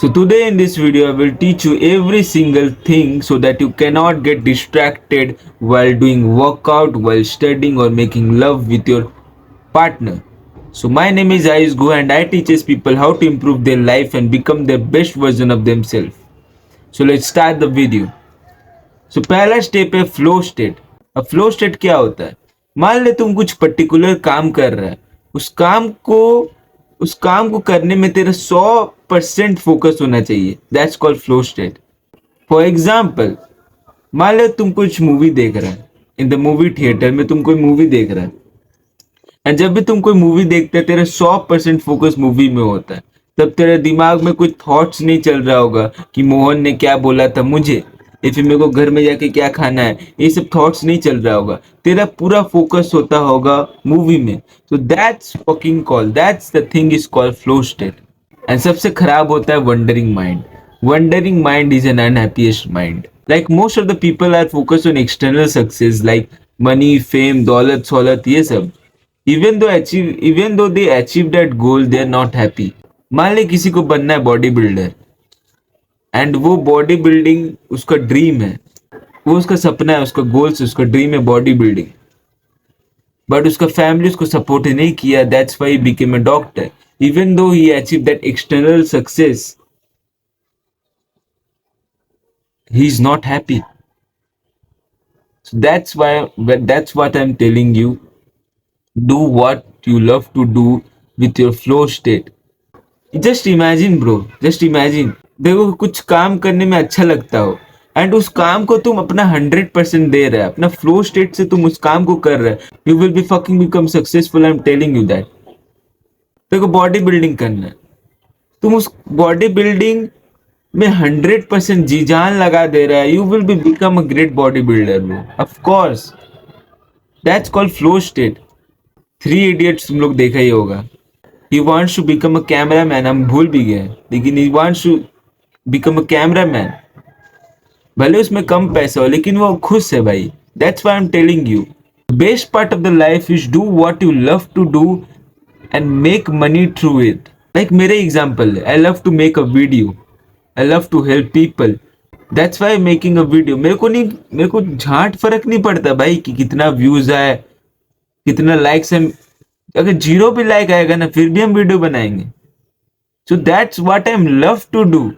So today in this video I will teach you every single thing so that you cannot get distracted while doing workout, while studying or making love with your partner. So my name is Ayush Guha and I teaches people how to improve their life and become their best version of themselves. So let's start the video. So पहला step है flow state. अब flow state क्या होता है? मान ले तुम कुछ पर्टिकुलर काम कर रहा है, उस काम को करने में तेरा 100% फोकस होना चाहिए. That's called flow state. For example, मान लो तुम कुछ मूवी देख रहा है, इन द मूवी थिएटर में तुम कोई मूवी देख रहा है, एंड जब भी तुम कोई मूवी देखते है तेरा 100% फोकस मूवी में होता है. तब तेरे दिमाग में कुछ थॉट्स नहीं चल रहा होगा कि मोहन ने क्या बोला था मुझे, या फिर मेरे को घर में जाके क्या खाना है. ये सब थॉट्स नहीं चल रहा होगा. तेरा पूरा फोकस होता होगा मूवी में. तो that's the thing is called flow state. And सबसे खराब होता है wandering mind. Wandering mind is an unhappiest mind. Like most of the people are focused on external success like money, fame, दौलत, सौलत, ये सब. even though they achieve that goal, they are not happy. मान ले किसी को बनना है बॉडी बिल्डर, एंड वो बॉडी बिल्डिंग उसका ड्रीम है, वो उसका सपना है, उसका गोल्स, उसका ड्रीम है बॉडी बिल्डिंग. बट उसका फैमिली उसको सपोर्ट नहीं किया. That's why he became a doctor. Even though he achieve that external success, he is not happy. So that's what I'm telling you. Do what you love to do with your flow state. Just imagine bro, just imagine, देखो कुछ काम करने में अच्छा लगता हो and उस काम को तुम अपना 100% दे रहे हो, अपना फ्लो स्टेट से तुम उस काम को कर रहे हो. You will be fucking become successful. I am telling you that. देखो बॉडी बिल्डिंग करना है, तुम उस बॉडी बिल्डिंग में 100% जी जान लगा दे रहा है. You will be become a great body builder bro. Of course that's called flow state. 3 Idiots तुम लोग देखा ही होगा. He wants to become a cameraman. हम भूल भी गए, लेकिन he wants to become a cameraman. भले उसमें कम पैसा हो लेकिन वो खुश है भाई. That's why I'm telling you. Best part of the life is do what you love to do and make money through it. Like मेरे एग्जाम्पल है, I love to make a video. I love to help people. That's why I'm making a video. मेरे को झाट फर्क नहीं पड़ता भाई कि कितना व्यूज आए, कितना लाइक्स है. अगर 0 भी लाइक आएगा ना फिर भी हम वीडियो बनाएंगे. So that's what I am love to do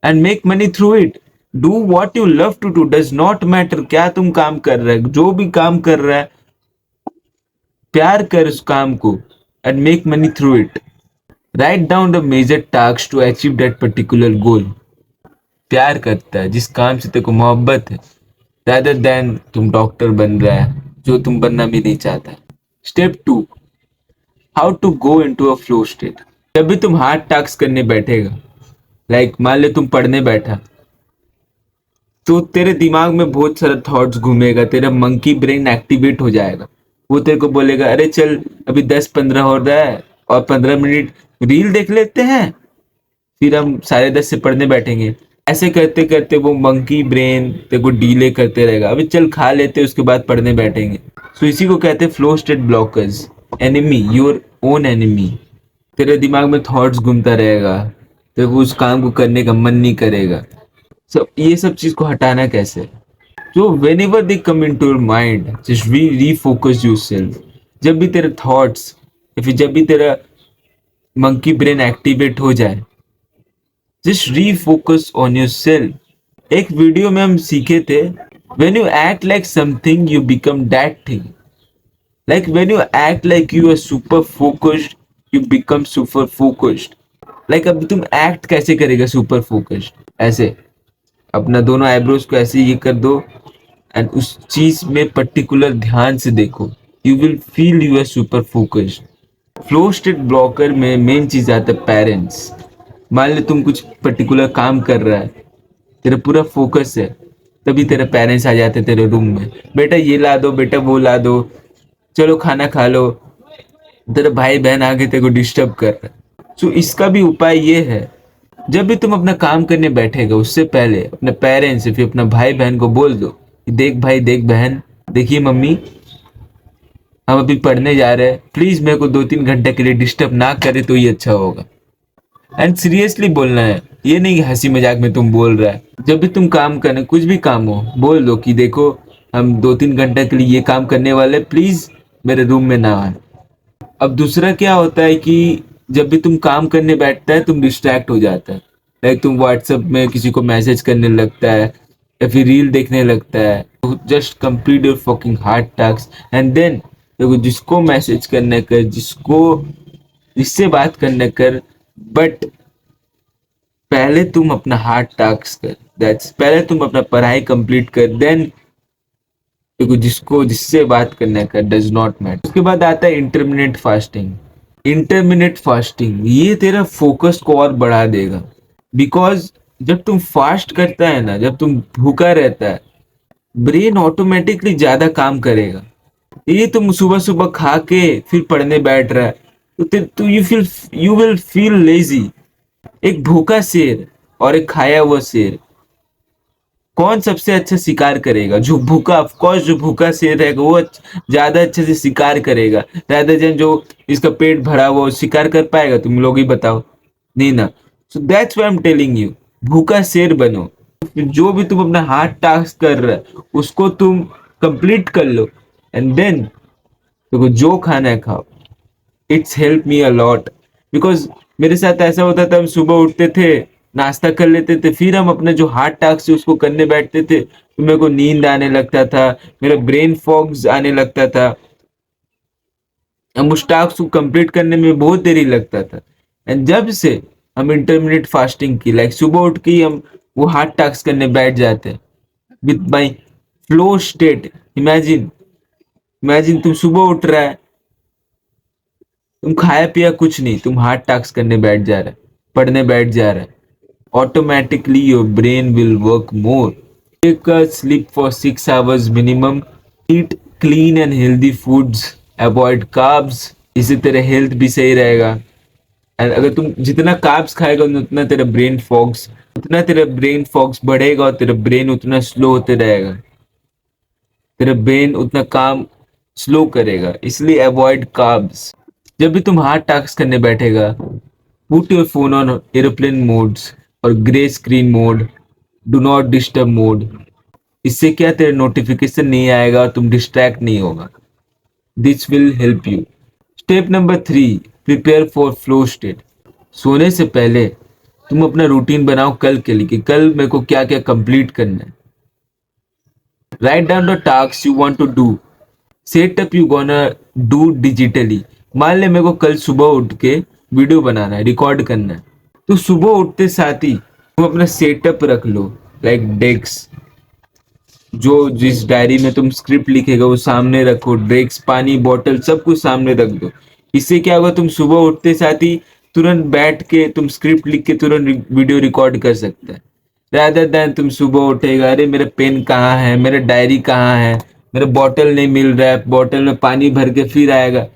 and make money through it. Do what you love to do. Does not matter क्या तुम काम कर रहे हो, जो भी काम कर रहा है प्यार कर उस काम को and make money through it. Write down the major task to achieve that particular goal. प्यार करता है जिस काम से तेरे को मोहब्बत है, rather than तुम डॉक्टर बन रहा है जो तुम बनना भी नहीं चाहता. Step 2, how to go into a flow state. जब भी तुम हार्ड टास्क करने बैठेगा, लाइक मान ले तुम पढ़ने बैठा, तो तेरे दिमाग में बहुत सारा थॉट्स घूमेगा, तेरा मंकी ब्रेन एक्टिवेट हो जाएगा. वो तेरे को बोलेगा अरे चल अभी 10-15 हो रहा है और 15 मिनट रील देख लेते हैं, फिर हम 10:30 से पढ़ने बैठेंगे. ऐसे करते करते वो मंकी ब्रेन तेरे को डीले करते रहेगा. अभी चल खा लेते उसके बाद पढ़ने बैठेंगे. सो इसी को कहते हैं flow state blockers. Enemy, your own enemy. तेरे दिमाग में थॉट्स घूमता रहेगा, तेरे को उस काम को करने का मन नहीं करेगा. सो ये सब चीज को हटाना कैसे? तो whenever they come into your mind, just refocus yourself. जब भी तेरे थॉट्स या फिर जब भी तेरा मंकी ब्रेन एक्टिवेट हो जाए, जस्ट रीफोकस ऑन योरसेल्फ. एक वीडियो में हम सीखे थे, when you act like something you become that thing. Like when you act like you are super focused, you become super focused. Like अब तुम act कैसे करेगा super focused? ऐसे अपना दोनों आईब्रोज को ऐसे ये कर दो एंड उस चीज में पर्टिकुलर ध्यान से देखो. You will feel you are super focused. Flow state blocker में मेन चीज आता है पेरेंट्स. मान ले तुम कुछ पर्टिकुलर काम कर रहा है, तेरा पूरा फोकस है, तभी तेरे पेरेंट्स आ जाते तेरे रूम में. बेटा ये ला दो, बेटा वो ला दो, चलो खाना खा लो. तेरे भाई बहन आगे तेरे को डिस्टर्ब कर रहा है. सो इसका भी उपाय ये है, जब भी तुम अपना काम करने बैठेगा उससे पहले अपने पेरेंट्स से फिर अपना भाई बहन को बोल दो कि देख भाई, देख बहन, देखिए मम्मी, हम अभी पढ़ने जा रहे हैं, प्लीज मेरे को 2-3 घंटे के लिए डिस्टर्ब ना करे तो ये अच्छा होगा. एंड सीरियसली बोलना है, ये नहीं कि हंसी मजाक में तुम बोल रहा है। जब भी तुम काम करना, कुछ भी काम हो, बोल दो कि देखो हम 2-3 घंटे के लिए ये काम करने वाले, प्लीज मेरे रूम में ना आए। अब दूसरा क्या होता है कि जब भी तुम काम करने बैठता है तुम डिस्ट्रैक्ट हो जाता है, लाइक तुम व्हाट्सएप में किसी को मैसेज करने लगता है या फिर रील देखने लगता है। Just complete your fucking hard task and then देखो जिसको मैसेज करने कर, जिससे बात करने कर, बट पहले तुम अपना हार्ड टास्क कर, दैट्स पहले तुम अपना पढ़ाई कंप्लीट कर, देन देखो जिससे बात करने का डज नॉट मैटर। उसके बाद आता है इंटरमिनेट फास्टिंग। इंटरमिनेट फास्टिंग ये तेरा फोकस को और बढ़ा देगा, बिकॉज जब तुम फास्ट करता है ना, जब तुम भूखा रहता है, ब्रेन ऑटोमेटिकली ज्यादा काम करेगा। ये तुम सुबह सुबह खा के फिर पढ़ने बैठ रहा है तो यू विल फील लेजी। एक भूखा शेर और एक खाया हुआ शेर, कौन सबसे अच्छा शिकार करेगा? जो भूखा, ऑफ कोर्स जो भूखा शेर रहेगा वो ज्यादा अच्छे से शिकार करेगा rather than जो इसका पेट भरा हुआ, वो शिकार कर पाएगा? तुम लोग ही बताओ, नहीं ना। So that's why I am telling you, भूखा शेर बनो। जो भी तुम अपना हार्ड टास्क कर रहा है उसको तुम कंप्लीट कर लो एंड देन देखो जो खाना है खाओ। It's help me a lot, because मेरे साथ ऐसा होता था, हम सुबह उठते थे, नाश्ता कर लेते थे, फिर हम अपने जो हार्ड टास्क है उसको करने बैठते थे, तो मेरे को नींद आने लगता था, मेरा ब्रेन फॉग्स आने लगता था, हम उस टास्क को कंप्लीट करने में बहुत देरी लगता था। एंड जब से हम इंटरमीडिएट फास्टिंग की, लाइक सुबह उठ के ही हम वो हार्ड टास्क करने बैठ जाते हैं with my flow state. Imagine, imagine तुम सुबह उठ रहा है, तुम खाया पिया कुछ नहीं, तुम हार्ड टास्क करने बैठ जा रहा है, पढ़ने बैठ जा रहा है, automatically your brain will work more. Take a sleep for 6 hours minimum, eat clean and healthy foods, avoid carbs, इससे तेरा हेल्थ भी सही रहेगा। एंड अगर तुम जितना कार्ब्स खाएगा उतना तेरा ब्रेन फॉग्स बढ़ेगा और तेरा ब्रेन उतना स्लो होते रहेगा, तेरा ब्रेन उतना काम स्लो करेगा, इसलिए अवॉइड कार्ब्स। जब भी तुम हार्ड टास्क करने बैठेगा, put your phone on aeroplane modes और grey screen mode, do not disturb mode. इससे क्या, तेरा नोटिफिकेशन नहीं आएगा और तुम डिस्ट्रैक्ट नहीं होगा। This will help you. Step number 3, prepare for flow state. सोने से पहले तुम अपना रूटीन बनाओ कल के लिए कि कल मेरे को क्या क्या कंप्लीट करना है। Write down the task you want to do, setup you gonna do digitally. मान ले मेरे को कल सुबह उठ के वीडियो बनाना है, रिकॉर्ड करना है, तो सुबह उठते साथ ही तुम अपना सेटअप रख लो, लाइक डेस्क, जो जिस डायरी में तुम स्क्रिप्ट लिखेगा वो सामने रखो, डेस्क, पानी बॉटल सब कुछ सामने रख दो। इससे क्या होगा, तुम सुबह उठते साथ ही तुरंत बैठ के तुम स्क्रिप्ट लिख के तुरंत वीडियो रिकॉर्ड कर सकते हैं, rather than तुम सुबह उठेगा, अरे मेरा पेन कहाँ है, मेरा डायरी कहाँ है, मेरा बॉटल नहीं मिल रहा है, बॉटल में पानी भर के फिर आएगा।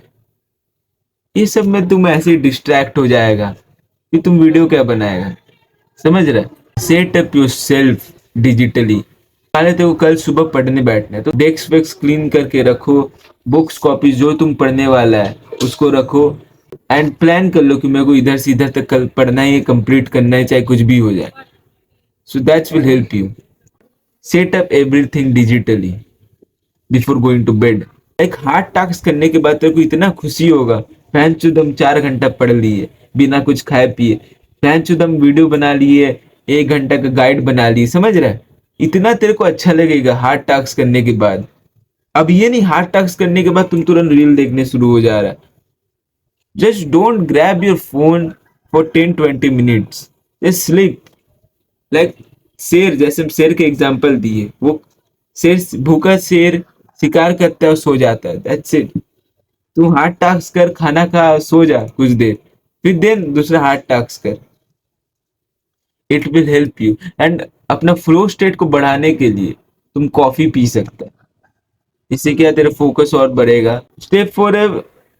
ये सब में तुम ऐसे ही डिस्ट्रैक्ट हो जाएगा कि तुम वीडियो क्या बनाएगा, समझ रहे? Set up your self digitally. मान लेते हो कल सुबह पढ़ने बैठना है तो डेस्क वेस्क क्लीन करके रखो, बुक्स कॉपी जो तुम पढ़ने वाला है उसको रखो, एंड प्लान कर लो कि मेरे को इधर से इधर तक कल पढ़ना है, कंप्लीट करना है, चाहे कुछ भी हो जाए। So that's will help you. Set up everything digitally before going to bed. एक हार्ड टास्क करने के बाद तेरे को इतना खुशी होगा, फैन चुदम 4 घंटा पढ़ लिए बिना कुछ खाए पिए, फैन चुदम वीडियो बना लिए, 1 घंटा का गाइड बना लिए, समझ रहा है? इतना तेरे को अच्छा लगेगा हार्ड टास्क करने के बाद। अब ये नहीं हार्ड टास्क करने के बाद तुम तुरंत रील देखने शुरू हो जा रहा है। Just don't grab your phone for 10-20 minutes, just sleep. Like share, जैसे हम शेर के एग्जांपल दिए, वो शेर, भूखा शेर शिकार करता है और सो जाता है, दैट्स इट। तू हार्ड टास्क कर, खाना खा, सो जा कुछ देर, फिर देन दूसरा हार्ड टास्क कर। It will help you. And अपना फ्लो स्टेट को बढ़ाने के लिए तुम कॉफी पी सकते हैं, इससे क्या तेरा फोकस और बढ़ेगा। स्टेप 4 है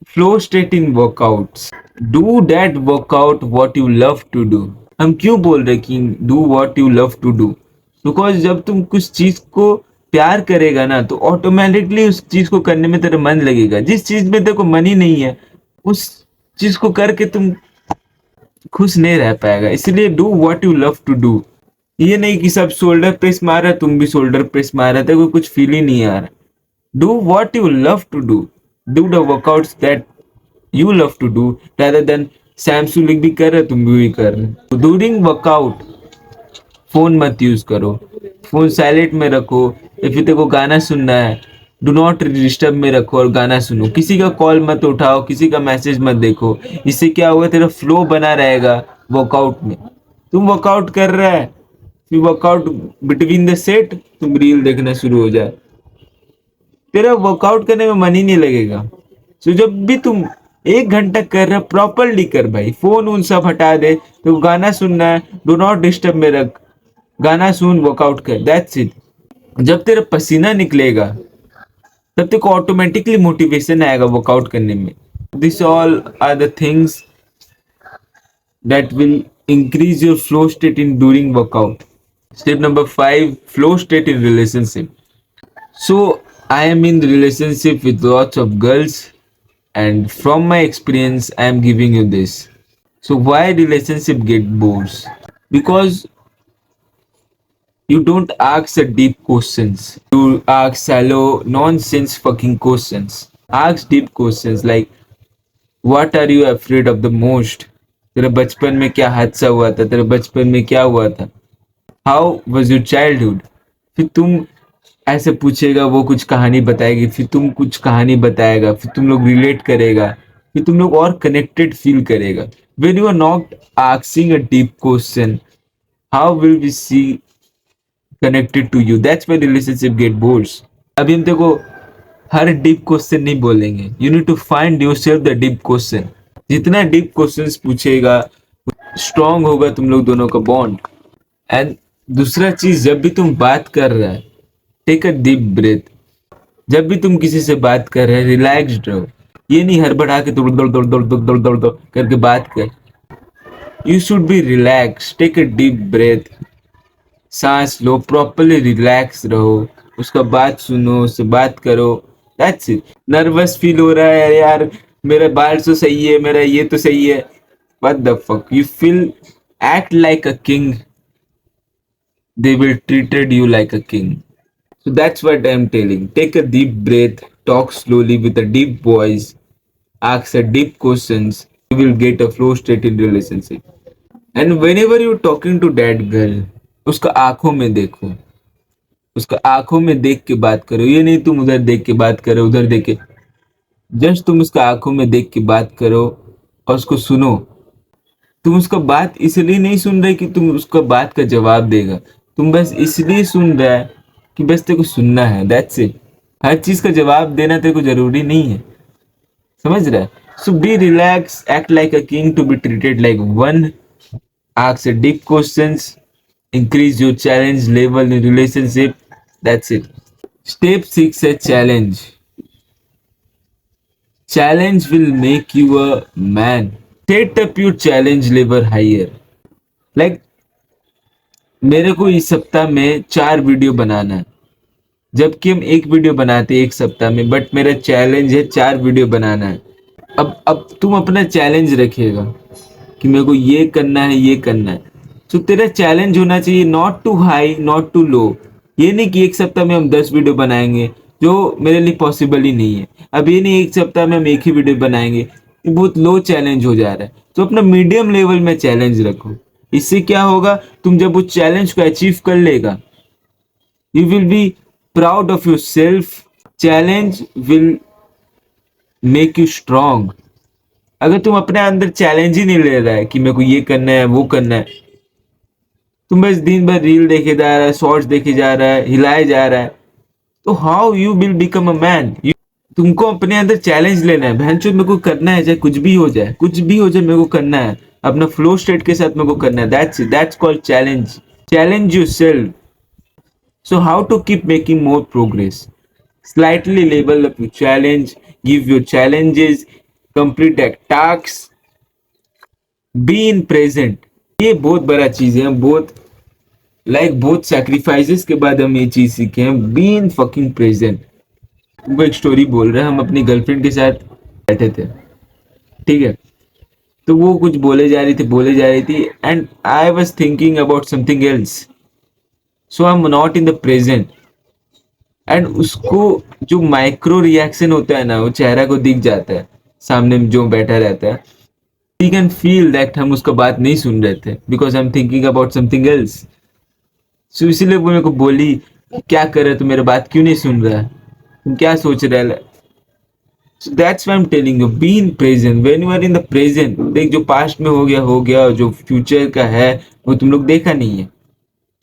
flow state in workouts. Do that workout what you love to do. हम क्यों बोल रहे कि do what you love to do? Because जब तुम कुछ चीज को प्यार करेगा ना तो ऑटोमेटिकली उस चीज को करने में तेरा मन लगेगा। जिस चीज में तेरे को मन ही नहीं है उस चीज को करके तुम खुश नहीं रह पाएगा। इसलिए do what you love to do. ये नहीं कि सब शोल्डर प्रेस मार रहा है, तुम भी शोल्डर प्रेस मार रहे थे, कोई कुछ फील ही नहीं आ रहा। Do what you love to do, do the workouts that you love to do rather than सैम सुलिक भी कर रहे तुम भी कर रहे। ड्यूरिंग वर्कआउट फोन मत यूज करो, फोन साइलेंट में रखो। या फिर तेरे को गाना सुनना है, डू नॉट डिस्टर्ब में रखो और गाना सुनो। किसी का कॉल मत उठाओ, किसी का मैसेज मत देखो। इससे क्या होगा, तेरा फ्लो बना रहेगा वर्कआउट में। तुम वर्कआउट कर रहा है, फिर वर्कआउट बिटवीन द सेट तुम रील देखना शुरू हो जाए, तेरा वर्कआउट करने में मन ही नहीं लगेगा। तो जब भी तुम 1 घंटा कर रहे प्रॉपरली कर भाई, फोन उन सब हटा दे। तो गाना सुनना है, डो नॉट डिस्टर्ब में रख, गाना सुन, वर्कआउट कर, दैट्स इट। जब तेरा पसीना निकलेगा तब तेरे को ऑटोमेटिकली मोटिवेशन आएगा वर्कआउट करने में। This all are the things that will increase your flow state in during workout. Step number 5, flow state in relationship. So I am in relationship with lots of girls, and from my experience I am giving you this. So why relationship get bored? Because you don't ask the deep questions, you ask shallow nonsense fucking questions. Ask deep questions like what are you afraid of the most? तेरे बचपन में क्या हादसा हुआ था, तेरे बचपन में क्या हुआ था, हाउ वॉज योर चाइल्डहुड। फिर तुम ऐसे पूछेगा, वो कुछ कहानी बताएगी, फिर तुम कुछ कहानी बताएगा, फिर तुम लोग रिलेट करेगा, फिर तुम लोग और कनेक्टेड फील करेगा। When you are not asking a deep question, how will we see connected to you, that's why relationship get bores. अभी हम देखो हर डीप क्वेश्चन नहीं बोलेंगे, you need to find yourself the deep question. जितना deep questions पूछेगा strong होगा तुम लोग दोनों का बॉन्ड। एंड दूसरा चीज, जब भी तुम बात कर रहा है, टेक अ डीप ब्रेथ। जब भी तुम किसी से बात कर रहे हैं, रिलैक्स्ड रहो। ये नहीं हड़बड़ा के दौड़ दौड़ दौड़ दौड़ दौड़ दौड़ दौड़ दौड़ करके बात कर। You should be relax, take a deep breath, सांस लो, प्रॉपरली रिलैक्स रहो, उसका बात सुनो, उससे बात करो, दैट्स इट। नर्वस फील हो रहा है, अरे यार मेरा बाल तो सही है, मेरा ये तो सही है, what the fuck, you feel, act like a king, they will treated you like a king. So that's what I'm telling. Take a deep breath, talk slowly with a deep voice, ask a deep questions. You will get a flow state in relationship. And whenever you're talking to that girl, उसका आंखों में देखो, उसका आंखों में देख के बात करो। ये नहीं तुम उधर देख के बात करो, उधर देख के, जस्ट तुम उसका आंखों में देख के बात करो और उसको सुनो। तुम उसका बात इसलिए नहीं सुन रहे कि तुम उसका बात का जवाब देगा, तुम बस इसलिए सुन रहा है कि बस तेरे को सुनना है, दैट्स इट। हर चीज का जवाब देना तेरे को जरूरी नहीं है, समझ रहा है। So be relax, act like a king to be treated like one, ask deep questions, increase your challenge level in relationship, that's it. Step 6 है challenge. Challenge will make you a man. Set up your challenge level higher. Like मेरे को इस सप्ताह में 4 video बनाना है, जबकि हम एक वीडियो बनाते हैं एक सप्ताह में, बट मेरा चैलेंज है 4 वीडियो बनाना है। अब तुम अपना चैलेंज रखिएगा कि मेरे को ये करना है, ये करना है। तो तेरा चैलेंज होना चाहिए not too high not too low. ये नहीं कि एक सप्ताह में हम 10 वीडियो बनाएंगे, जो मेरे लिए पॉसिबल ही नहीं है। अब ये नहीं एक सप्ताह में हम एक ही वीडियो बनाएंगे, ये बहुत लो चैलेंज हो जा रहा है। तो अपना मीडियम लेवल में चैलेंज रखो। इससे क्या होगा, तुम जब उस चैलेंज को अचीव कर लेगा, you will be proud of yourself. Challenge will make you strong. अगर तुम अपने अंदर चैलेंज ही नहीं ले रहा है कि मेरे को ये करना है, वो करना है, तुम बस दिन भर रील देखे जा रहा है, शॉर्ट्स देखे जा रहा है, हिलाए जा रहा है, तो how you will become a man. तुमको अपने अंदर चैलेंज लेना है, बहन चो मेरे को करना है, चाहे कुछ भी हो जाए, कुछ भी हो जाए, मेरे को करना है, अपना फ्लो स्टेट के साथ मेरे को करना है, that's called challenge. Challenge yourself. So how to keep making more progress? Slightly level up your challenge, give your challenges, complete the tasks, be in present. ये बहुत बड़ा चीज है, बहुत बहुत सैक्रिफाइसेस के बाद हम ये चीज सीखे हैं, बी इन फकिंग प्रेजेंट। वो एक स्टोरी बोल रहा है, हम अपनी गर्लफ्रेंड के साथ बैठे थे, ठीक है, तो वो कुछ बोले जा रही थी and I was thinking about something else, so I am not in the present. And उसको जो माइक्रो रिएक्शन होता है ना, वो चेहरा को दिख जाता है, सामने में जो बैठा रहता है, he can feel that हम उसका बात नहीं सुन रहे थे because I am thinking about something else. So इसीलिए वो मेरे को बोली, क्या कर रहे, तू मेरे बात क्यों नहीं सुन रहा है, तुम क्या सोच रहे है। So that's why I'm telling you, be in present. When you are in the present, देख जो पास्ट में हो गया, जो फ्यूचर का है वो तुम लोग देखा नहीं है।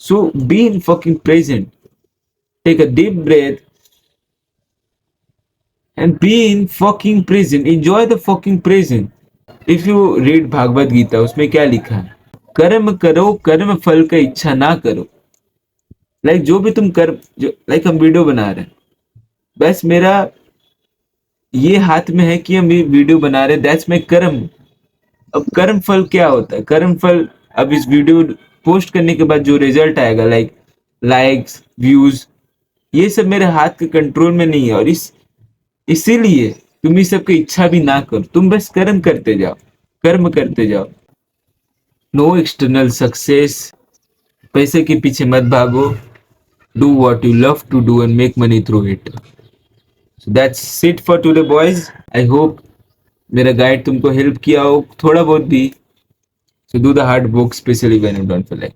So be in fucking present. Take a deep breath and be in fucking present. Enjoy the fucking present. If you read Bhagavat Gita, उसमें क्या लिखा है, कर्म करो, कर्म फल का इच्छा ना करो। लाइक जो भी तुम कर, जो लाइक हम वीडियो बना रहे हैं, बस मेरा ये हाथ में है कि हम ये वीडियो बना रहे हैं, दैट्स माई कर्म। अब कर्म फल क्या होता है, कर्म फल अब इस वीडियो पोस्ट करने के बाद जो रिजल्ट आएगा, लाइक लाइक्स, व्यूज, ये सब मेरे हाथ के कंट्रोल में नहीं है। और इसीलिए तुम इस सब की इच्छा भी ना करो, तुम बस कर्म करते जाओ, कर्म करते जाओ। नो एक्सटर्नल सक्सेस, पैसे के पीछे मत भागो, do what you love to do and make money through it. So that's it for today boys. I hope मेरा गाइड तुमको हेल्प किया हो थोड़ा बहुत भी। So do the hard work, specially when you don't feel like.